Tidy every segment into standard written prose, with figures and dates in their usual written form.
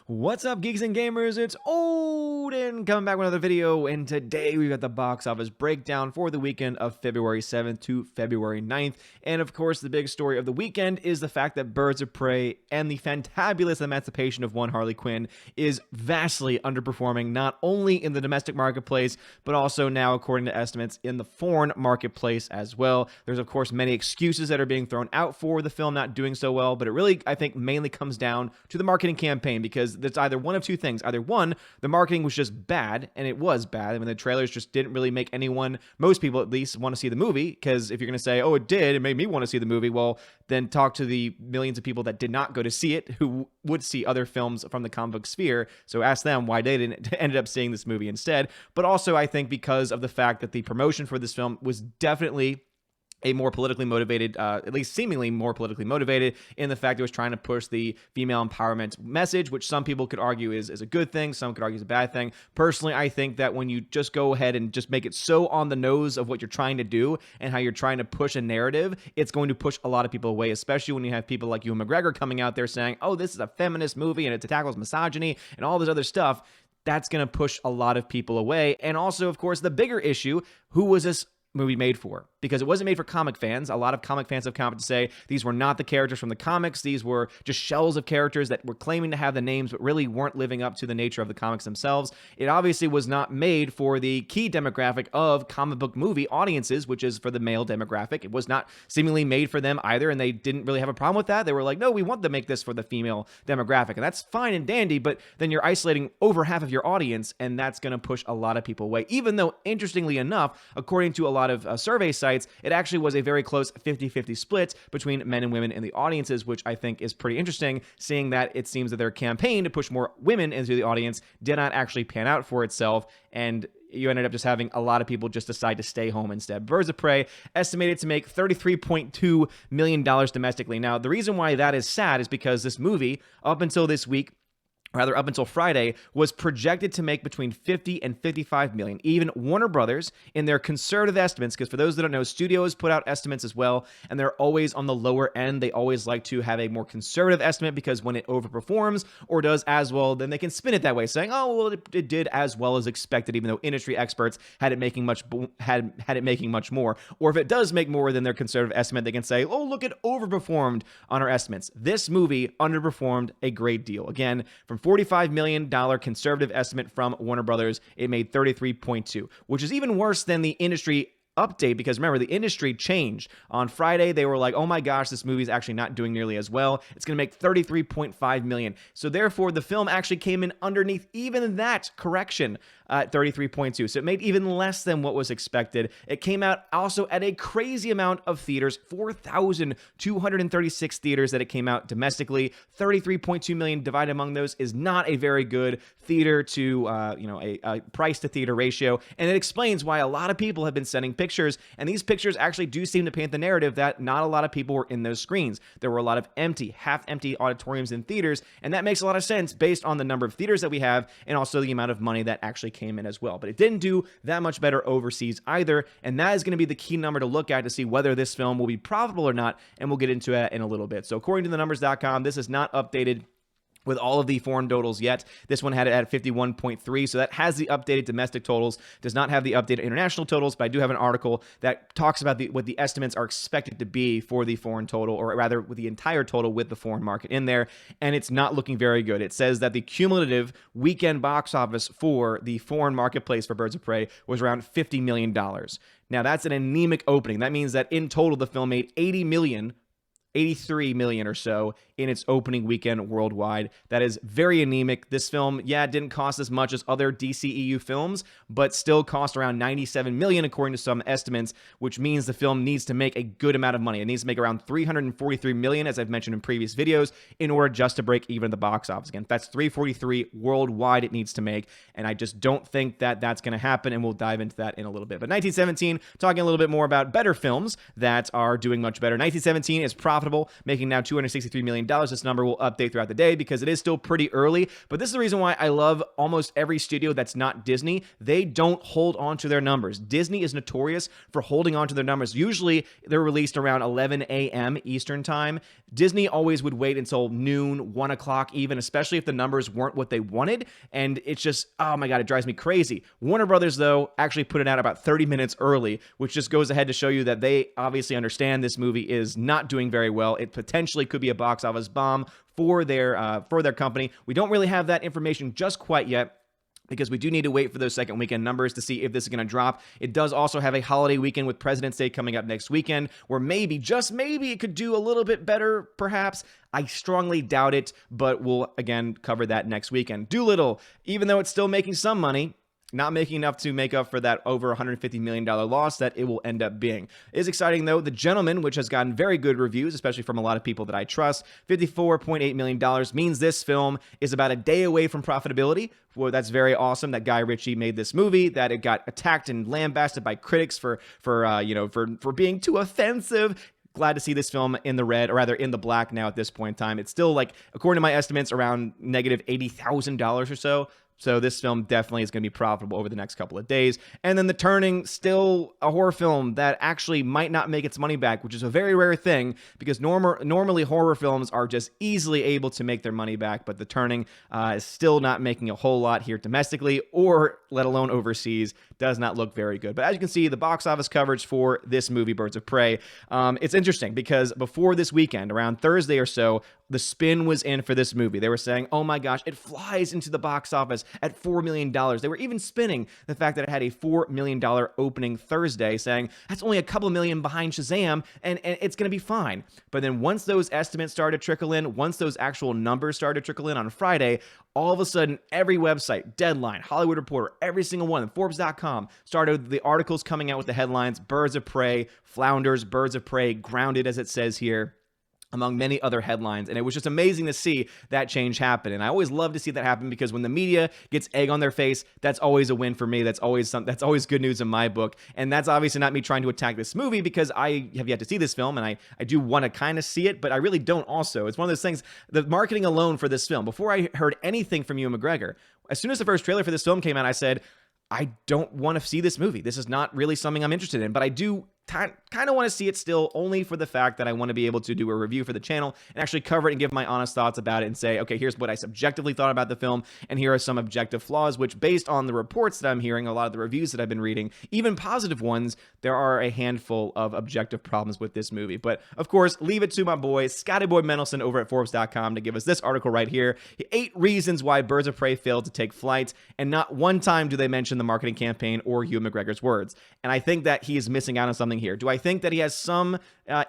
What's up, geeks and gamers? It's Odin coming back with another video, and today we've got the box office breakdown for the weekend of February 7th to February 9th. And of course, the big story of the weekend is the fact that Birds of Prey and the fantabulous Emancipation of One Harley Quinn is vastly underperforming, not only in the domestic marketplace, but also now, according to estimates, in the foreign marketplace as well. There's, of course, many excuses that are being thrown out for the film not doing so well, but it really, I think, mainly comes down to the marketing campaign, because it's either one of two things. Either one, the marketing was just bad, and it was bad. I mean, the trailers just didn't really make most people at least, want to see the movie, because if you're going to say, oh, it made me want to see the movie, well, then talk to the millions of people that did not go to see it, who would see other films from the comic book sphere. So ask them why they didn't ended up seeing this movie instead. But also, I think because of the fact that the promotion for this film was definitely a more politically motivated, at least seemingly more politically motivated, in the fact it was trying to push the female empowerment message, which some people could argue is a good thing, some could argue is a bad thing. Personally, I think that when you just go ahead and just make it so on the nose of what you're trying to do and how you're trying to push a narrative, it's going to push a lot of people away, especially when you have people like Ewan McGregor coming out there saying, oh, this is a feminist movie and it tackles misogyny and all this other stuff. That's going to push a lot of people away. And also, of course, the bigger issue, who was this movie made for? Because it wasn't made for comic fans. A lot of comic fans have come out to say these were not the characters from the comics. These were just shells of characters that were claiming to have the names but really weren't living up to the nature of the comics themselves. It obviously was not made for the key demographic of comic book movie audiences, which is for the male demographic. It was not seemingly made for them either, and they didn't really have a problem with that. They were like, no, we want to make this for the female demographic, and that's fine and dandy, but then you're isolating over half of your audience, and that's going to push a lot of people away. Even though, interestingly enough, according to a lot of survey sites, it actually was a very close 50-50 split between men and women in the audiences, which I think is pretty interesting, seeing that it seems that their campaign to push more women into the audience did not actually pan out for itself, and you ended up just having a lot of people just decide to stay home instead. Birds of Prey estimated to make $33.2 million domestically. Now, the reason why that is sad is because this movie, up until Friday, was projected to make between 50 and 55 million. Even Warner Brothers, in their conservative estimates, because for those that don't know, studios put out estimates as well, and they're always on the lower end. They always like to have a more conservative estimate, because when it overperforms or does as well, then they can spin it that way, saying, oh, well, it did as well as expected, even though industry experts had it making much more. Or if it does make more than their conservative estimate, they can say, oh, look, it overperformed on our estimates. This movie underperformed a great deal. Again, from $45 million conservative estimate from Warner Brothers, it made 33.2, which is even worse than the industry update, because remember, the industry changed. On Friday, they were like, oh my gosh, this movie is actually not doing nearly as well. It's going to make $33.5 million. So therefore, the film actually came in underneath even that correction at 33.2. So it made even less than what was expected. It came out also at a crazy amount of theaters, 4,236 theaters that it came out domestically. 33.2 million divided among those is not a very good theater to, a price to theater ratio. And it explains why a lot of people have been sending pictures, and these pictures actually do seem to paint the narrative that not a lot of people were in those screens. There were a lot of half-empty auditoriums in theaters, and that makes a lot of sense based on the number of theaters that we have and also the amount of money that actually came in as well. But it didn't do that much better overseas either, and that is going to be the key number to look at to see whether this film will be profitable or not, and we'll get into that in a little bit. So according to the numbers.com, this is not updated with all of the foreign totals yet. This one had it at 51.3, so that has the updated domestic totals, does not have the updated international totals, but I do have an article that talks about what the estimates are expected to be for the foreign total, or rather with the entire total with the foreign market in there, and it's not looking very good. It says that the cumulative weekend box office for the foreign marketplace for Birds of Prey was around $50 million. Now, that's an anemic opening. That means that in total, the film made 83 million or so in its opening weekend worldwide. That is very anemic. This film, didn't cost as much as other DCEU films, but still cost around 97 million according to some estimates, which means the film needs to make a good amount of money. It needs to make around 343 million, as I've mentioned in previous videos, in order just to break even at the box office. Again, that's 343 worldwide it needs to make, and I just don't think that that's going to happen, and we'll dive into that in a little bit. But 1917, talking a little bit more about better films that are doing much better. 1917 is profitable profitable, making now $263 million. This number will update throughout the day because it is still pretty early, but this is the reason why I love almost every studio that's not Disney. They don't hold on to their numbers. Disney is notorious for holding on to their numbers. Usually they're released around 11 a.m. Eastern time. Disney always would wait until noon, 1 o'clock even, especially if the numbers weren't what they wanted, and it's just, oh my God, it drives me crazy. Warner Brothers, though, actually put it out about 30 minutes early, which just goes ahead to show you that they obviously understand this movie is not doing very well. It potentially could be a box office bomb for their company. We don't really have that information just quite yet, because we do need to wait for those second weekend numbers to see if this is going to drop. It does also have a holiday weekend with President's Day coming up next weekend, where maybe, just maybe, it could do a little bit better, perhaps. I strongly doubt it, but we'll, again, cover that next weekend. Doolittle, even though it's still making some money, not making enough to make up for that over $150 million loss that it will end up being. It is exciting, though. The Gentleman, which has gotten very good reviews, especially from a lot of people that I trust, $54.8 million, means this film is about a day away from profitability. Well, that's very awesome that Guy Ritchie made this movie, that it got attacked and lambasted by critics for being too offensive. Glad to see this film in the red, or rather in the black now at this point in time. It's still, like, according to my estimates, around negative $80,000 or so. So this film definitely is going to be profitable over the next couple of days. And then The Turning, still a horror film that actually might not make its money back, which is a very rare thing, because normally horror films are just easily able to make their money back, but The Turning is still not making a whole lot here domestically, or let alone overseas. Does not look very good. But as you can see, the box office coverage for this movie, Birds of Prey, it's interesting because before this weekend, around Thursday or so, the spin was in for this movie. They were saying, oh my gosh, it flies into the box office at $4 million. They were even spinning the fact that it had a $4 million opening Thursday, saying that's only a couple million behind Shazam, and it's going to be fine. But then once those estimates started to trickle in, once those actual numbers started to trickle in on Friday, all of a sudden, every website, Deadline, Hollywood Reporter, every single one, Forbes.com, started the articles coming out with the headlines, Birds of Prey, flounders, Birds of Prey, grounded, as it says here, among many other headlines. And it was just amazing to see that change happen. And I always love to see that happen, because when the media gets egg on their face, that's always a win for me. That's always good news in my book. And that's obviously not me trying to attack this movie, because I have yet to see this film, and I do want to kind of see it, but I really don't also. It's one of those things, the marketing alone for this film, before I heard anything from Ewan McGregor, as soon as the first trailer for this film came out, I said, I don't want to see this movie. This is not really something I'm interested in, but I do kind of want to see it still, only for the fact that I want to be able to do a review for the channel and actually cover it and give my honest thoughts about it and say, okay, here's what I subjectively thought about the film, and here are some objective flaws, which, based on the reports that I'm hearing, a lot of the reviews that I've been reading, even positive ones, there are a handful of objective problems with this movie. But of course, leave it to my boy, Scotty Boy Mendelson over at Forbes.com, to give us this article right here: 8 reasons why Birds of Prey failed to take flight, and not one time do they mention the marketing campaign or Ewan McGregor's words. And I think that he is missing out on something here. Do I think that he has some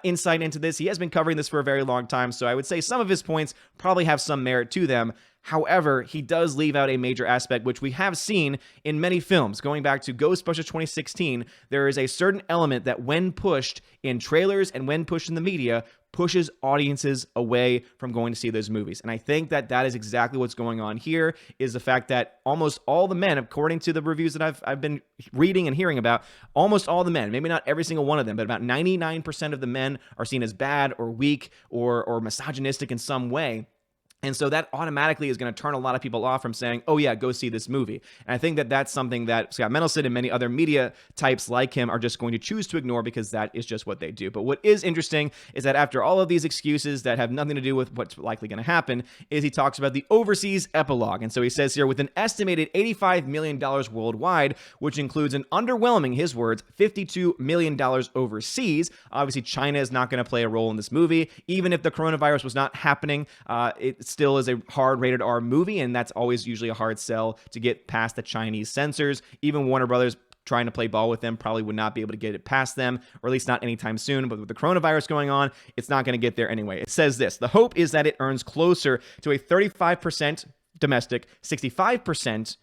insight into this? He has been covering this for a very long time, so I would say some of his points probably have some merit to them. However, he does leave out a major aspect, which we have seen in many films. Going back to Ghostbusters 2016, there is a certain element that, when pushed in trailers and when pushed in the media, pushes audiences away from going to see those movies. And I think that that is exactly what's going on here, is the fact that almost all the men, according to the reviews that I've been reading and hearing about, almost all the men, maybe not every single one of them, but about 99% of the men are seen as bad or weak or misogynistic in some way. And so that automatically is going to turn a lot of people off from saying, oh yeah, go see this movie. And I think that that's something that Scott Mendelson and many other media types like him are just going to choose to ignore, because that is just what they do. But what is interesting is that after all of these excuses that have nothing to do with what's likely going to happen, is he talks about the overseas epilogue. And so he says here, with an estimated $85 million worldwide, which includes an underwhelming, his words, $52 million overseas. Obviously, China is not going to play a role in this movie. Even if the coronavirus was not happening, it still is a hard rated R movie, and that's always usually a hard sell to get past the Chinese censors. Even Warner Brothers, trying to play ball with them, probably would not be able to get it past them, or at least not anytime soon. But with the coronavirus going on, it's not going to get there anyway. It says this: the hope is that it earns closer to a 35% domestic, 65%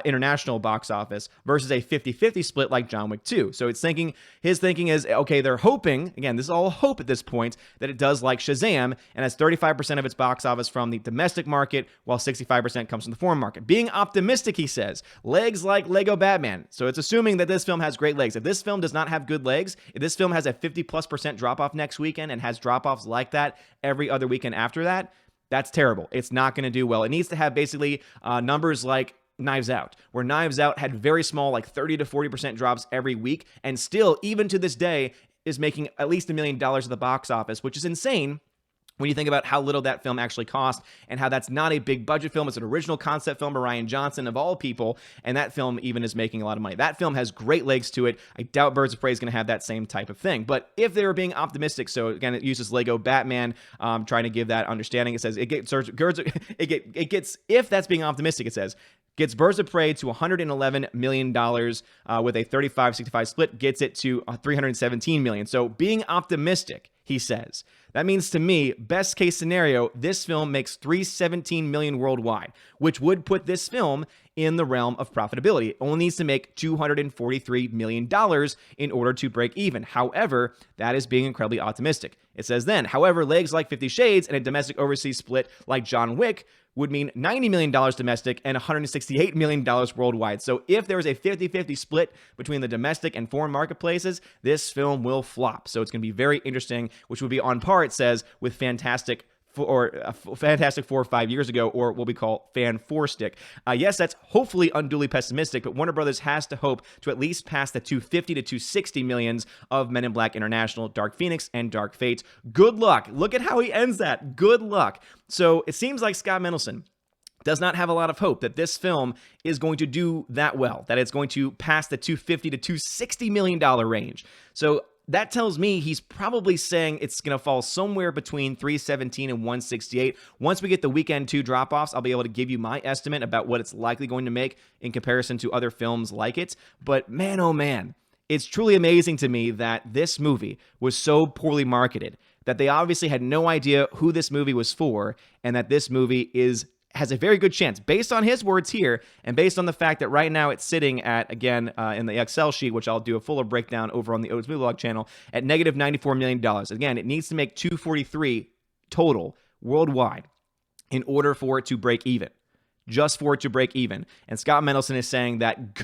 international box office versus a 50-50 split like John Wick 2. So his thinking is, okay, they're hoping, again, this is all hope at this point, that it does like Shazam and has 35% of its box office from the domestic market while 65% comes from the foreign market. Being optimistic, he says, legs like Lego Batman. So it's assuming that this film has great legs. If this film does not have good legs, if this film has a 50+% drop-off next weekend and has drop-offs like that every other weekend after that, that's terrible. It's not going to do well. It needs to have basically numbers like Knives Out, where Knives Out had very small, like 30 to 40% drops every week, and still, even to this day, is making at least $1 million at the box office, which is insane when you think about how little that film actually cost and how that's not a big budget film. It's an original concept film by Rian Johnson, of all people, and that film even is making a lot of money. That film has great legs to it. I doubt Birds of Prey is going to have that same type of thing. But if they were being optimistic, so again, it uses Lego Batman, trying to give that understanding. It says if that's being optimistic, it says, gets Birds of Prey to $111 million with a 35-65 split, gets it to $317 million. So being optimistic, he says, that means to me, best case scenario, this film makes $317 million worldwide, which would put this film in the realm of profitability. It only needs to make $243 million in order to break even. However, that is being incredibly optimistic. It says then, however, legs like 50 Shades and a domestic overseas split like John Wick would mean $90 million domestic and $168 million worldwide. So if there is a 50-50 split between the domestic and foreign marketplaces, this film will flop. So it's going to be very interesting, which would be on par, it says, with Fantastic Four or 5 years ago, or what we call Fan Four Stick. Yes, that's hopefully unduly pessimistic, but Warner Brothers has to hope to at least pass the 250 to 260 millions of Men in Black International, Dark Phoenix, and Dark Fate. Good luck. Look at how he ends that. Good luck. So it seems like Scott Mendelsohn does not have a lot of hope that this film is going to do that well, that it's going to pass the 250 to 260 million dollar range. So that tells me he's probably saying it's going to fall somewhere between 317 and 168. Once we get the weekend 2 drop-offs, I'll be able to give you my estimate about what it's likely going to make in comparison to other films like it. But man, oh man, it's truly amazing to me that this movie was so poorly marketed, that they obviously had no idea who this movie was for, and that this movie has a very good chance, based on his words here, and based on the fact that right now it's sitting at, again, in the Excel sheet, which I'll do a fuller breakdown over on the Otis Movie Vlog channel, at negative $94 million. Again, it needs to make 243 total worldwide in order for it to break even. Just for it to break even. And Scott Mendelsohn is saying that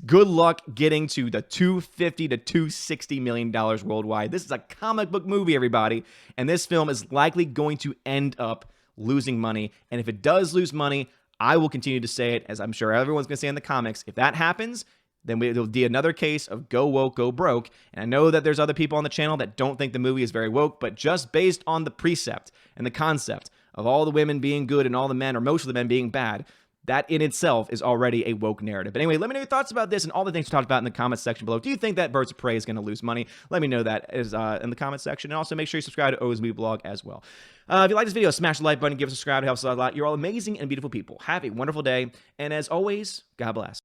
good luck getting to the $250 to $260 million worldwide. This is a comic book movie, everybody, and this film is likely going to end up losing money. And if it does lose money, I will continue to say it, as I'm sure everyone's going to say in the comics. If that happens, then it'll be another case of go woke, go broke. And I know that there's other people on the channel that don't think the movie is very woke, but just based on the precept and the concept of all the women being good and all the men, or most of the men, being bad, that in itself is already a woke narrative. But anyway, let me know your thoughts about this and all the things we talked about in the comments section below. Do you think that Birds of Prey is going to lose money? Let me know that in the comments section. And also make sure you subscribe to O's Movie Blog as well. If you like this video, smash the like button, give us a subscribe. It helps us out a lot. You're all amazing and beautiful people. Have a wonderful day. And as always, God bless.